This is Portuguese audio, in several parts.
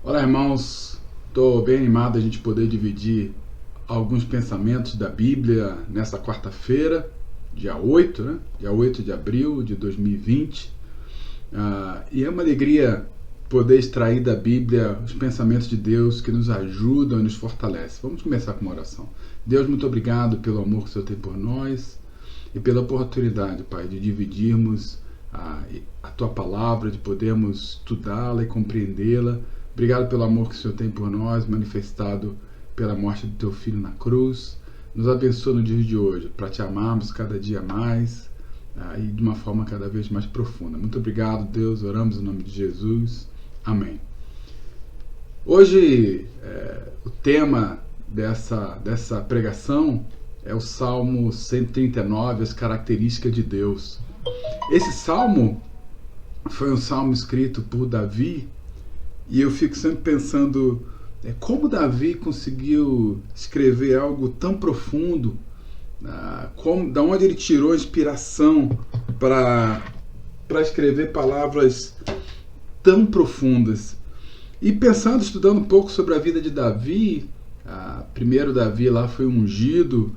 Olá, irmãos. Estou bem animado a gente poder dividir alguns pensamentos da Bíblia nessa quarta-feira, dia 8, né? Dia 8 de abril de 2020. E é uma alegria poder extrair da Bíblia os pensamentos de Deus que nos ajudam e nos fortalecem. Vamos começar com uma oração. Deus, muito obrigado pelo amor que o Senhor tem por nós e pela oportunidade, Pai, de dividirmos a Tua palavra, de podermos estudá-la e compreendê-la. Obrigado pelo amor que o Senhor tem por nós, manifestado pela morte do Teu Filho na cruz. Nos abençoa no dia de hoje, para Te amarmos cada dia mais e de uma forma cada vez mais profunda. Muito obrigado, Deus. Oramos em nome de Jesus. Amém. Hoje, o tema dessa pregação é o Salmo 139, as características de Deus. Esse salmo foi um salmo escrito por Davi, e eu fico sempre pensando como Davi conseguiu escrever algo tão profundo, da onde ele tirou a inspiração para escrever palavras tão profundas. E pensando, estudando um pouco sobre a vida de Davi, primeiro Davi lá foi ungido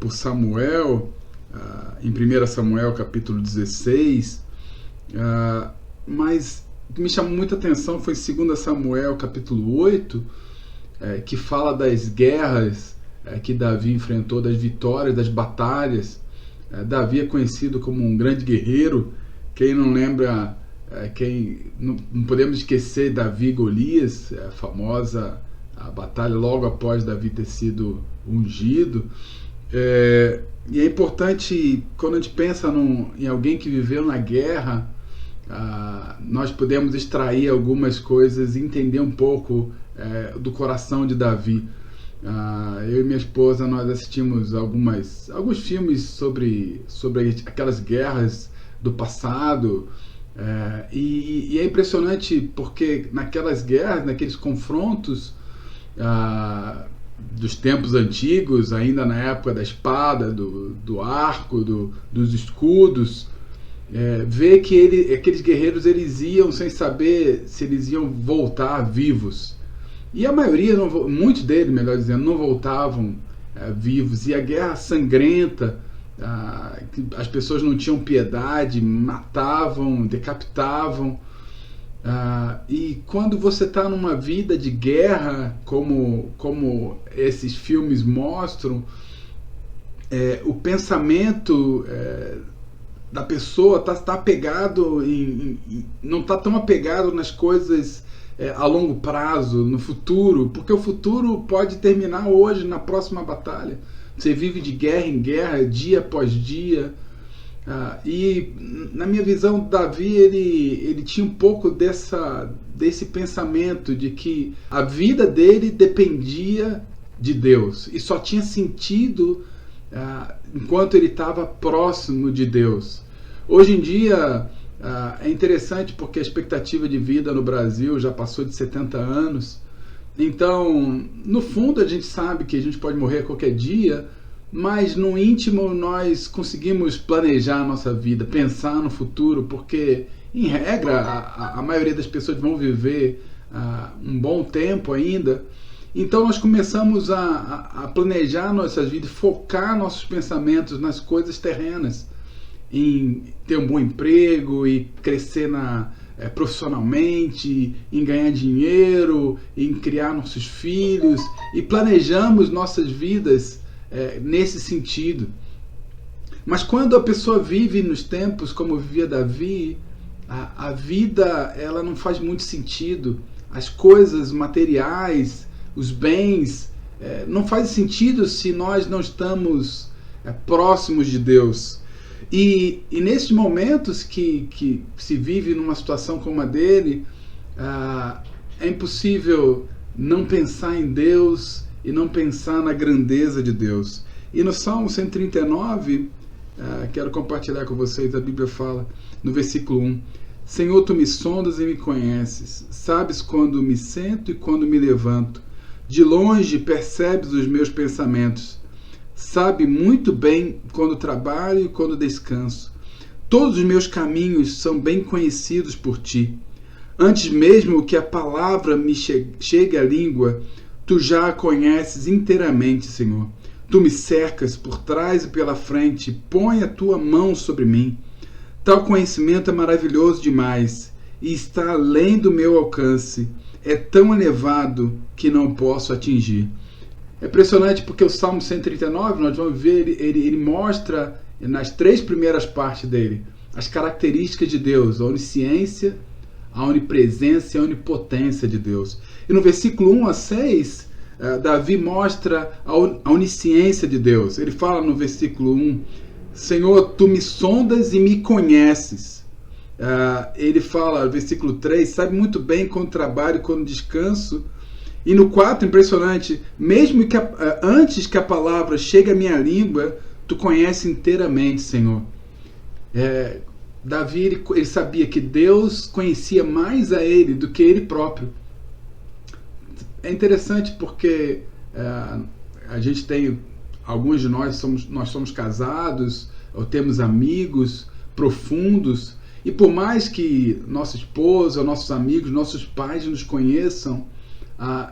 por Samuel, em 1 Samuel capítulo 16, mas o que me chamou muita atenção foi 2 Samuel capítulo 8, que fala das guerras que Davi enfrentou, das vitórias, das batalhas. Davi é conhecido como um grande guerreiro. Quem não lembra, não podemos esquecer Davi e Golias, a famosa batalha logo após Davi ter sido ungido. E é importante, quando a gente pensa em alguém que viveu na guerra, nós podemos extrair algumas coisas e entender um pouco do coração de Davi. Eu e minha esposa, nós assistimos alguns filmes sobre aquelas guerras do passado, e é impressionante porque naquelas guerras, naqueles confrontos dos tempos antigos, ainda na época da espada, do arco, dos escudos, ver que aqueles guerreiros eles iam sem saber se eles iam voltar vivos. E a maioria, muitos deles, melhor dizendo, não voltavam vivos. E a guerra sangrenta, as pessoas não tinham piedade, matavam, decapitavam. E quando você está numa vida de guerra, como esses filmes mostram, o pensamento da pessoa está apegado não está tão apegado nas coisas a longo prazo, no futuro, porque o futuro pode terminar hoje, na próxima batalha. Você vive de guerra em guerra, dia após dia. E na minha visão, Davi ele tinha um pouco desse pensamento de que a vida dele dependia de Deus e só tinha sentido enquanto ele estava próximo de Deus. Hoje em dia é interessante porque a expectativa de vida no Brasil já passou de 70 anos. Então, no fundo, a gente sabe que a gente pode morrer a qualquer dia, mas no íntimo nós conseguimos planejar a nossa vida, pensar no futuro, porque, em regra, a maioria das pessoas vão viver um bom tempo ainda. Então nós começamos a planejar nossas vidas, focar nossos pensamentos nas coisas terrenas, em ter um bom emprego e crescer profissionalmente, em ganhar dinheiro, em criar nossos filhos, e planejamos nossas vidas nesse sentido. Mas quando a pessoa vive nos tempos como vivia Davi, a vida ela não faz muito sentido. As coisas materiais, os bens, não faz sentido se nós não estamos próximos de Deus. E nesses momentos que se vive numa situação como a dele, é impossível não pensar em Deus e não pensar na grandeza de Deus. E no Salmo 139, quero compartilhar com vocês, a Bíblia fala no versículo 1: Senhor, Tu me sondas e me conheces, sabes quando me sento e quando me levanto, de longe percebes os meus pensamentos, sabe muito bem quando trabalho e quando descanso. Todos os meus caminhos são bem conhecidos por Ti. Antes mesmo que a palavra me chegue à língua, tu já a conheces inteiramente, Senhor. Tu me cercas por trás e pela frente, põe a tua mão sobre mim. Tal conhecimento é maravilhoso demais e está além do meu alcance. É tão elevado que não posso atingir. É impressionante porque o Salmo 139, nós vamos ver, ele mostra nas 3 primeiras partes dele as características de Deus, a onisciência, a onipresença e a onipotência de Deus. E no versículo 1 a 6, Davi mostra a onisciência de Deus. Ele fala no versículo 1, Senhor, tu me sondas e me conheces. Ele fala, no versículo 3, sabe muito bem quando trabalho, quando descanso. E no 4, impressionante, mesmo que antes que a palavra chegue à minha língua, tu conheces inteiramente, Senhor. Davi, ele sabia que Deus conhecia mais a ele do que ele próprio. É interessante porque a gente tem, alguns de nós somos casados, ou temos amigos profundos, e por mais que nossa esposa, nossos amigos, nossos pais nos conheçam,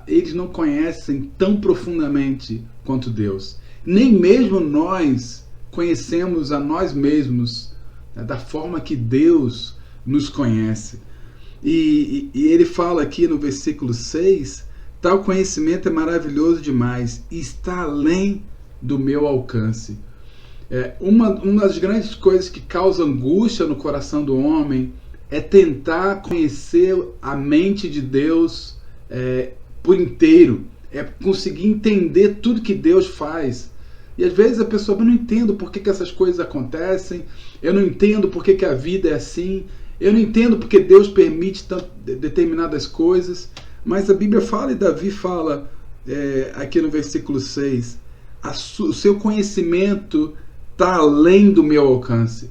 eles não conhecem tão profundamente quanto Deus. Nem mesmo nós conhecemos a nós mesmos da forma que Deus nos conhece. E ele fala aqui no versículo 6, tal conhecimento é maravilhoso demais e está além do meu alcance. Uma das grandes coisas que causa angústia no coração do homem é tentar conhecer a mente de Deus por inteiro, é conseguir entender tudo que Deus faz. E às vezes a pessoa, eu não entendo por que essas coisas acontecem, eu não entendo por que a vida é assim, eu não entendo porque Deus permite determinadas coisas. Mas a Bíblia fala, e Davi fala aqui no versículo 6, o seu conhecimento está além do meu alcance.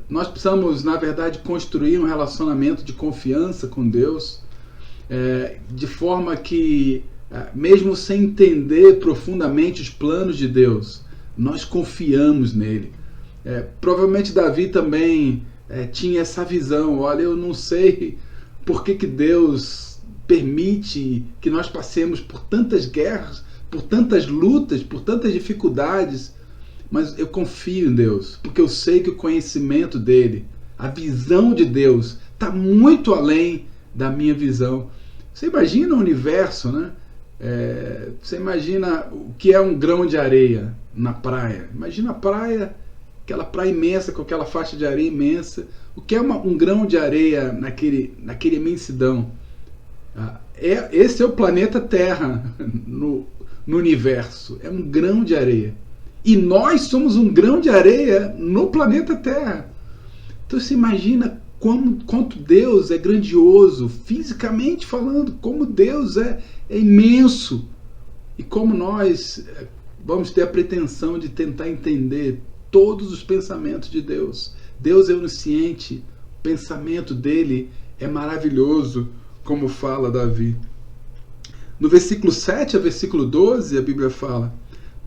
Nós precisamos, na verdade, construir um relacionamento de confiança com Deus, de forma que, mesmo sem entender profundamente os planos de Deus, nós confiamos nele. Provavelmente Davi também tinha essa visão. Olha, eu não sei por que Deus permite que nós passemos por tantas guerras, por tantas lutas, por tantas dificuldades, mas eu confio em Deus, porque eu sei que o conhecimento dele, a visão de Deus, está muito além da minha visão. Você imagina o universo, né? Você imagina o que é um grão de areia na praia. Imagina a praia, aquela praia imensa, com aquela faixa de areia imensa. O que é um grão de areia naquele imensidão? Esse é o planeta Terra no universo. É um grão de areia. E nós somos um grão de areia no planeta Terra. Então você imagina quanto Deus é grandioso, fisicamente falando, como Deus é imenso. E como nós vamos ter a pretensão de tentar entender todos os pensamentos de Deus. Deus é onisciente, o pensamento dele é maravilhoso, como fala Davi. No versículo 7 a versículo 12, a Bíblia fala: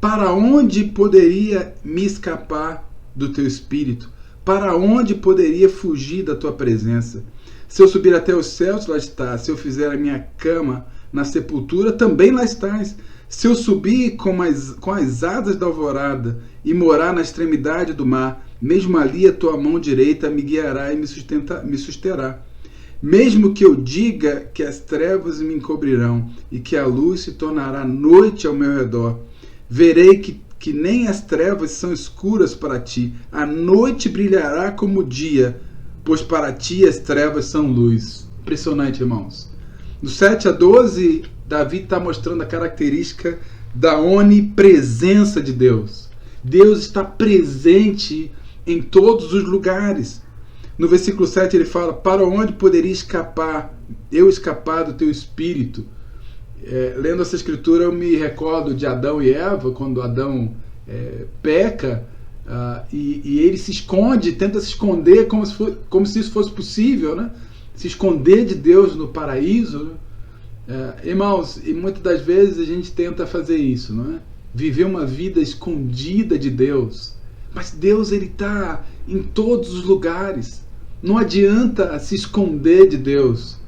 para onde poderia me escapar do teu espírito? Para onde poderia fugir da tua presença? Se eu subir até os céus, lá estás. Se eu fizer a minha cama na sepultura, também lá estás. Se eu subir com as asas da alvorada e morar na extremidade do mar, mesmo ali a tua mão direita me guiará e me susterá. Mesmo que eu diga que as trevas me encobrirão e que a luz se tornará noite ao meu redor, verei que nem as trevas são escuras para ti. A noite brilhará como o dia, pois para ti as trevas são luz. Impressionante, irmãos. Do 7 a 12, Davi está mostrando a característica da onipresença de Deus. Deus está presente em todos os lugares. No versículo 7 ele fala: para onde poderia eu escapar do teu espírito? Lendo essa escritura eu me recordo de Adão e Eva, quando Adão peca, e ele se esconde, tenta se esconder como se isso fosse possível, né? Se esconder de Deus no paraíso, né? Irmãos, e muitas das vezes a gente tenta fazer isso, não é? Viver uma vida escondida de Deus, mas Deus, ele está em todos os lugares. Não adianta se esconder de Deus.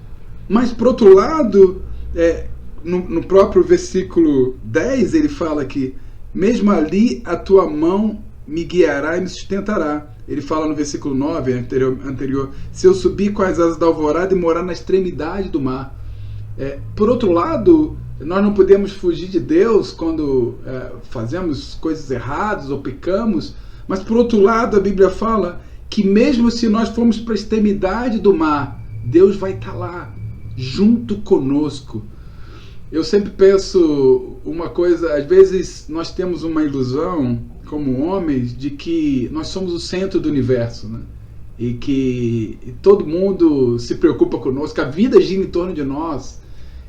Mas, por outro lado, no próprio versículo 10, ele fala que mesmo ali a tua mão me guiará e me sustentará. Ele fala no versículo 9, anterior, se eu subir com as asas da alvorada e morar na extremidade do mar. Por outro lado, nós não podemos fugir de Deus quando fazemos coisas erradas ou pecamos, mas por outro lado a Bíblia fala que mesmo se nós formos para a extremidade do mar, Deus vai estar lá, junto conosco. Eu sempre penso uma coisa, às vezes nós temos uma ilusão, como homens, de que nós somos o centro do universo, né? E que todo mundo se preocupa conosco, a vida gira em torno de nós.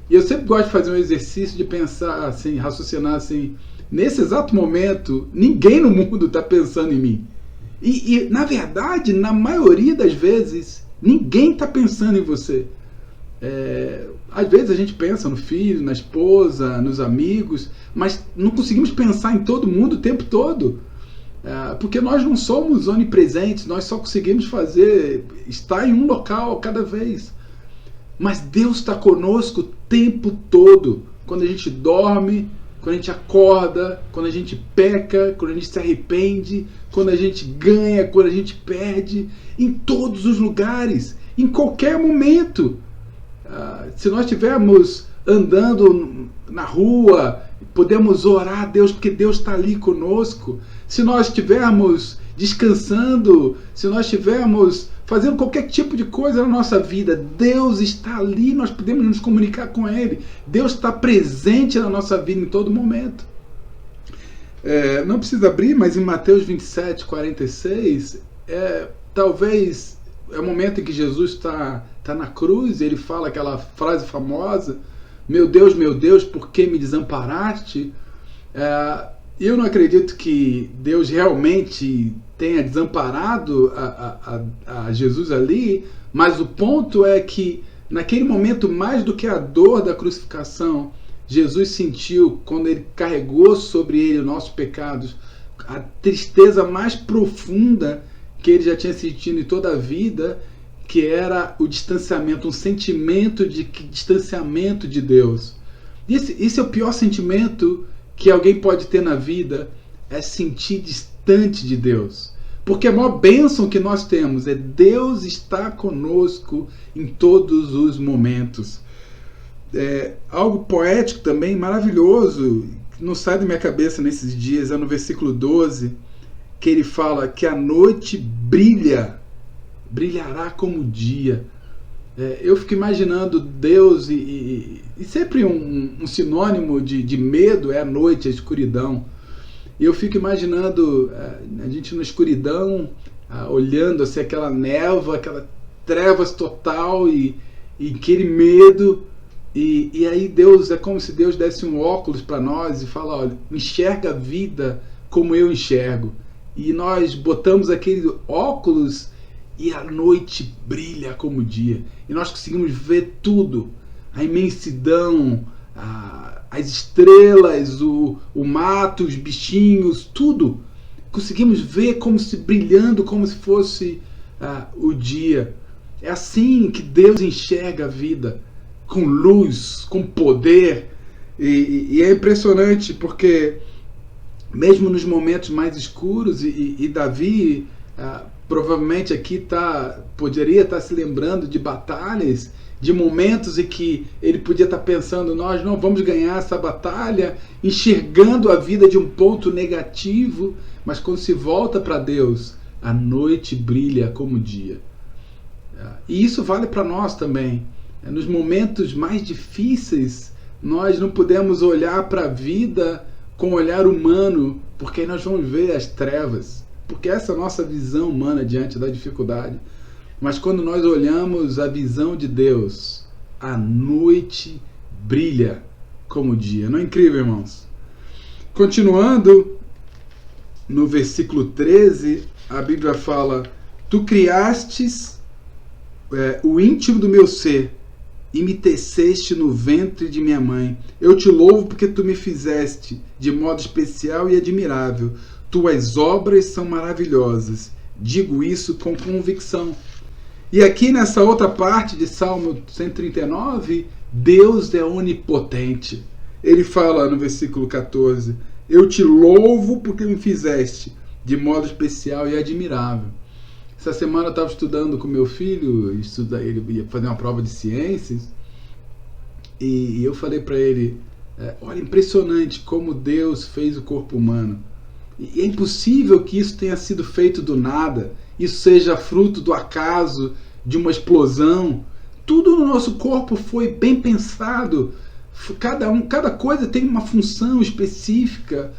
E eu sempre gosto de fazer um exercício de pensar assim, raciocinar assim, nesse exato momento, ninguém no mundo está pensando em mim. E, na verdade, na maioria das vezes, ninguém está pensando em você. Às vezes a gente pensa no filho, na esposa, nos amigos, mas não conseguimos pensar em todo mundo o tempo todo. Porque nós não somos onipresentes, nós só conseguimos estar em um local cada vez. Mas Deus está conosco o tempo todo. Quando a gente dorme, quando a gente acorda, quando a gente peca, quando a gente se arrepende, quando a gente ganha, quando a gente perde, em todos os lugares, em qualquer momento. Se nós estivermos andando na rua, podemos orar a Deus, porque Deus está ali conosco. Se nós estivermos descansando, se nós estivermos fazendo qualquer tipo de coisa na nossa vida, Deus está ali, nós podemos nos comunicar com Ele. Deus está presente na nossa vida em todo momento. Não precisa abrir, mas em Mateus 27, 46, talvez é o momento em que Jesus está na cruz, e ele fala aquela frase famosa, meu Deus, por que me desamparaste? Eu não acredito que Deus realmente tenha desamparado a Jesus ali, mas o ponto é que naquele momento, mais do que a dor da crucificação, Jesus sentiu, quando ele carregou sobre ele os nossos pecados, a tristeza mais profunda que ele já tinha sentido em toda a vida, que era o distanciamento, um sentimento de distanciamento de Deus. Esse é o pior sentimento que alguém pode ter na vida, é sentir distante de Deus. Porque a maior bênção que nós temos é Deus estar conosco em todos os momentos. Algo poético também, maravilhoso, que não sai da minha cabeça nesses dias, é no versículo 12, que ele fala que a noite brilhará como o dia. Eu fico imaginando Deus, e sempre um sinônimo de medo é a noite, a escuridão. E eu fico imaginando a gente na escuridão, olhando assim, aquela névoa, aquela trevas total e aquele medo. E aí Deus, é como se Deus desse um óculos para nós e fala, olha, enxerga a vida como eu enxergo. E nós botamos aquele óculos e a noite brilha como o dia. E nós conseguimos ver tudo, a imensidão, as estrelas, o mato, os bichinhos, tudo. Conseguimos ver como se brilhando, como se fosse o dia. É assim que Deus enxerga a vida, com luz, com poder. E é impressionante porque mesmo nos momentos mais escuros, e Davi provavelmente aqui poderia estar se lembrando de batalhas, de momentos em que ele podia estar pensando, nós não vamos ganhar essa batalha, enxergando a vida de um ponto negativo, mas quando se volta para Deus, a noite brilha como o dia. E isso vale para nós também. Nos momentos mais difíceis, nós não podemos olhar para a vida com olhar humano, porque aí nós vamos ver as trevas, porque essa é a nossa visão humana diante da dificuldade. Mas quando nós olhamos a visão de Deus, a noite brilha como o dia. Não é incrível, irmãos? Continuando, no versículo 13, a Bíblia fala, tu criastes o íntimo do meu ser, e me teceste no ventre de minha mãe. Eu te louvo porque tu me fizeste de modo especial e admirável. Tuas obras são maravilhosas. Digo isso com convicção. E aqui nessa outra parte de Salmo 139, Deus é onipotente. Ele fala no versículo 14: eu te louvo porque me fizeste de modo especial e admirável. Essa semana eu estava estudando com meu filho, ele ia fazer uma prova de ciências, e eu falei para ele, olha, impressionante como Deus fez o corpo humano. E é impossível que isso tenha sido feito do nada, isso seja fruto do acaso, de uma explosão. Tudo no nosso corpo foi bem pensado, cada coisa tem uma função específica.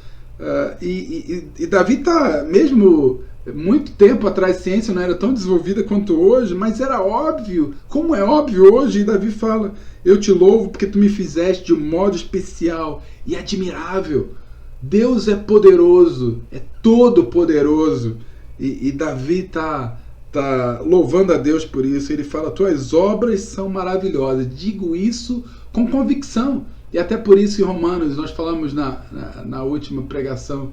E Davi está, mesmo muito tempo atrás, a ciência não era tão desenvolvida quanto hoje, mas era óbvio, como é óbvio hoje, e Davi fala, eu te louvo porque tu me fizeste de um modo especial e admirável. Deus é poderoso, é todo poderoso, e Davi está louvando a Deus por isso. Ele fala, tuas obras são maravilhosas, digo isso com convicção. E até por isso em Romanos, nós falamos na última pregação,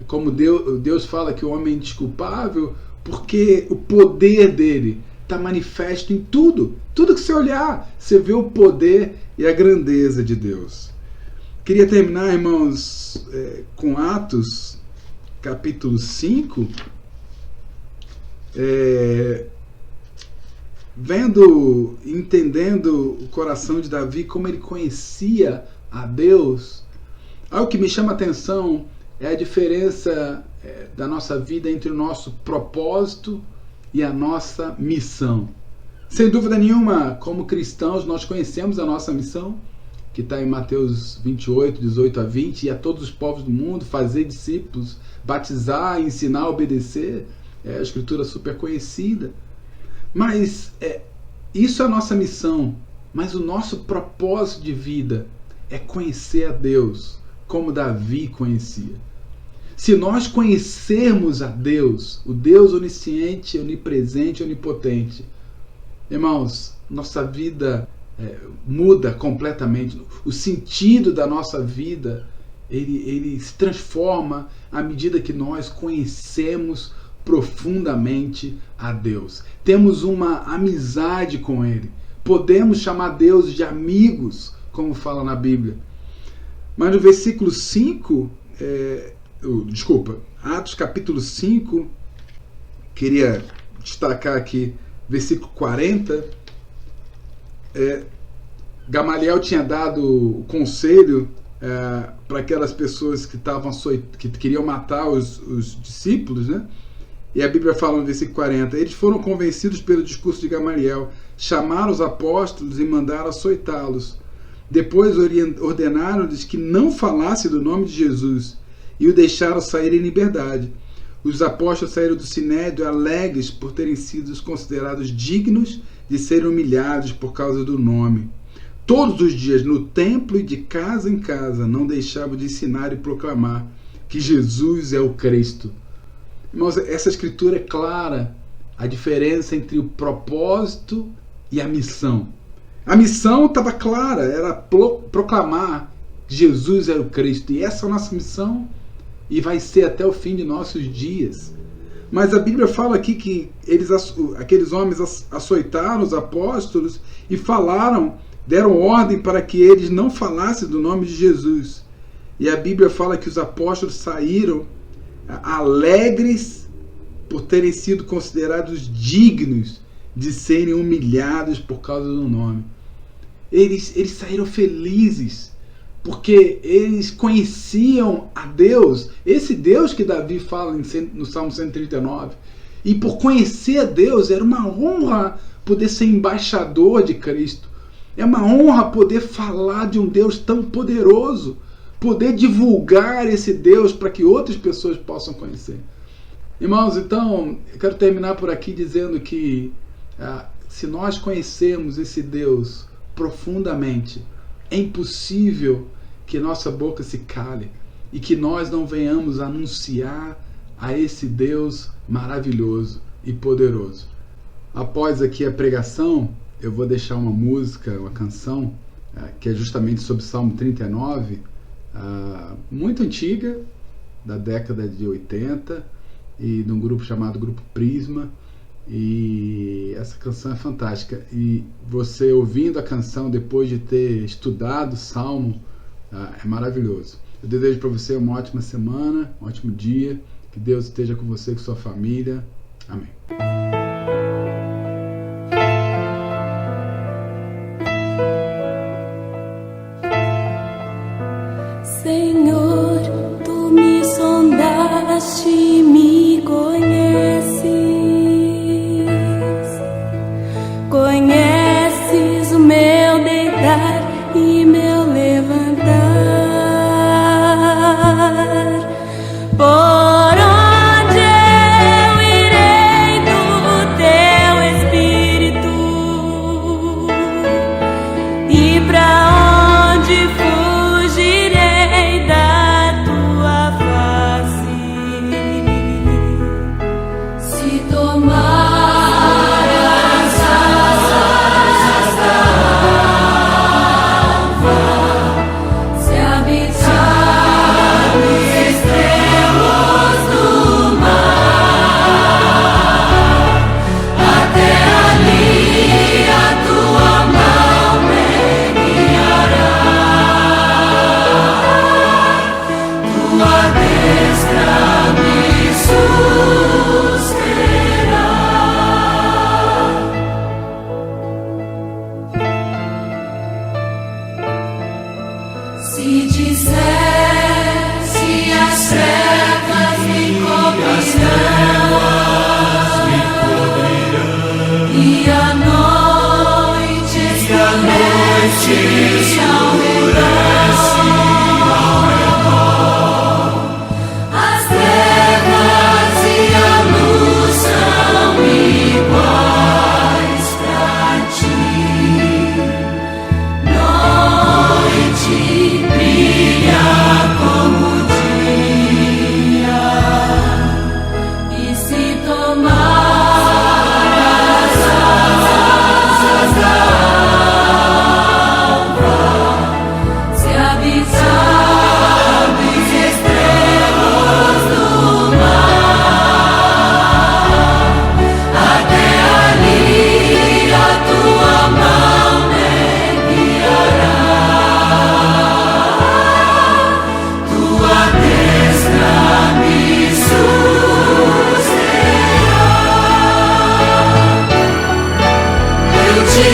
como Deus fala que o homem é indesculpável, porque o poder dele está manifesto em tudo. Tudo que você olhar, você vê o poder e a grandeza de Deus. Queria terminar, irmãos, com Atos, capítulo 5, entendendo o coração de Davi, como ele conhecia a Deus. Algo que me chama a atenção é a diferença da nossa vida entre o nosso propósito e a nossa missão. Sem dúvida nenhuma, como cristãos, nós conhecemos a nossa missão, que está em Mateus 28, 18 a 20, e a todos os povos do mundo, fazer discípulos, batizar, ensinar, obedecer. É a escritura super conhecida. Mas isso é a nossa missão. Mas o nosso propósito de vida é conhecer a Deus, como Davi conhecia. Se nós conhecermos a Deus, o Deus onisciente, onipresente, onipotente, irmãos, nossa vida muda completamente. O sentido da nossa vida, ele se transforma à medida que nós conhecemos profundamente a Deus. Temos uma amizade com Ele. Podemos chamar Deus de amigos, como fala na Bíblia. Mas no versículo 5, Atos capítulo 5, queria destacar aqui, versículo 40, Gamaliel tinha dado o conselho para aquelas pessoas que queriam matar os discípulos, né? E a Bíblia fala no versículo 40, eles foram convencidos pelo discurso de Gamaliel, chamaram os apóstolos e mandaram açoitá-los. Depois ordenaram-lhes que não falasse do nome de Jesus e o deixaram sair em liberdade. Os apóstolos saíram do sinédrio alegres por terem sido considerados dignos de serem humilhados por causa do nome. Todos os dias, no templo e de casa em casa, não deixavam de ensinar e proclamar que Jesus é o Cristo. Irmãos, essa escritura é clara, a diferença entre o propósito e a missão. A missão estava clara, era proclamar que Jesus era o Cristo. E essa é a nossa missão e vai ser até o fim de nossos dias. Mas a Bíblia fala aqui que aqueles homens açoitaram os apóstolos e deram ordem para que eles não falassem do nome de Jesus. E a Bíblia fala que os apóstolos saíram alegres por terem sido considerados dignos de serem humilhados por causa do nome. Eles saíram felizes porque eles conheciam a Deus, esse Deus que Davi fala no Salmo 139. E por conhecer a Deus, era uma honra poder ser embaixador de Cristo. É uma honra poder falar de um Deus tão poderoso, poder divulgar esse Deus para que outras pessoas possam conhecer. Irmãos, então, eu quero terminar por aqui dizendo que se nós conhecermos esse Deus profundamente, é impossível que nossa boca se cale e que nós não venhamos anunciar a esse Deus maravilhoso e poderoso. Após aqui a pregação, eu vou deixar uma música, uma canção, que é justamente sobre Salmo 39, muito antiga, da década de 80, e de um grupo chamado Grupo Prisma, E essa canção é fantástica. E você ouvindo a canção depois de ter estudado o Salmo, é maravilhoso. Eu desejo para você uma ótima semana, um ótimo dia. Que Deus esteja com você e com sua família. Amém. Senhor, tu me sondaste e me conheces. Conheces o meu deitar e meu levantar. Por onde eu irei do teu Espírito? E pra onde fugirei da tua face? Se tomar as asas da alva, se habitar nos extremos do mar, até ali a tua mão me guiará, tua destra me susterá. Se disser, se as trevas me cobrirão e a noite escurece ao redor, as trevas e a luz são iguais pra ti. Noite brilha como dia, e se tomar as asas da alva, se habitar nos extremos do mar, até ali a tua mão me guiará, tua destra me susterá. Eu te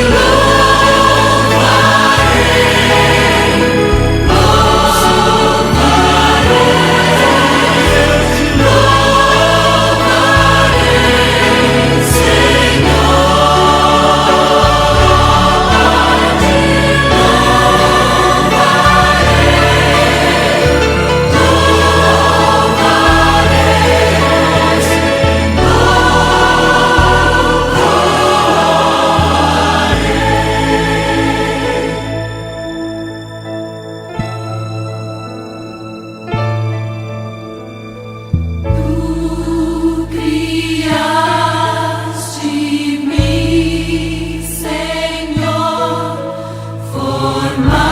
Tu criaste-me, Senhor, formaste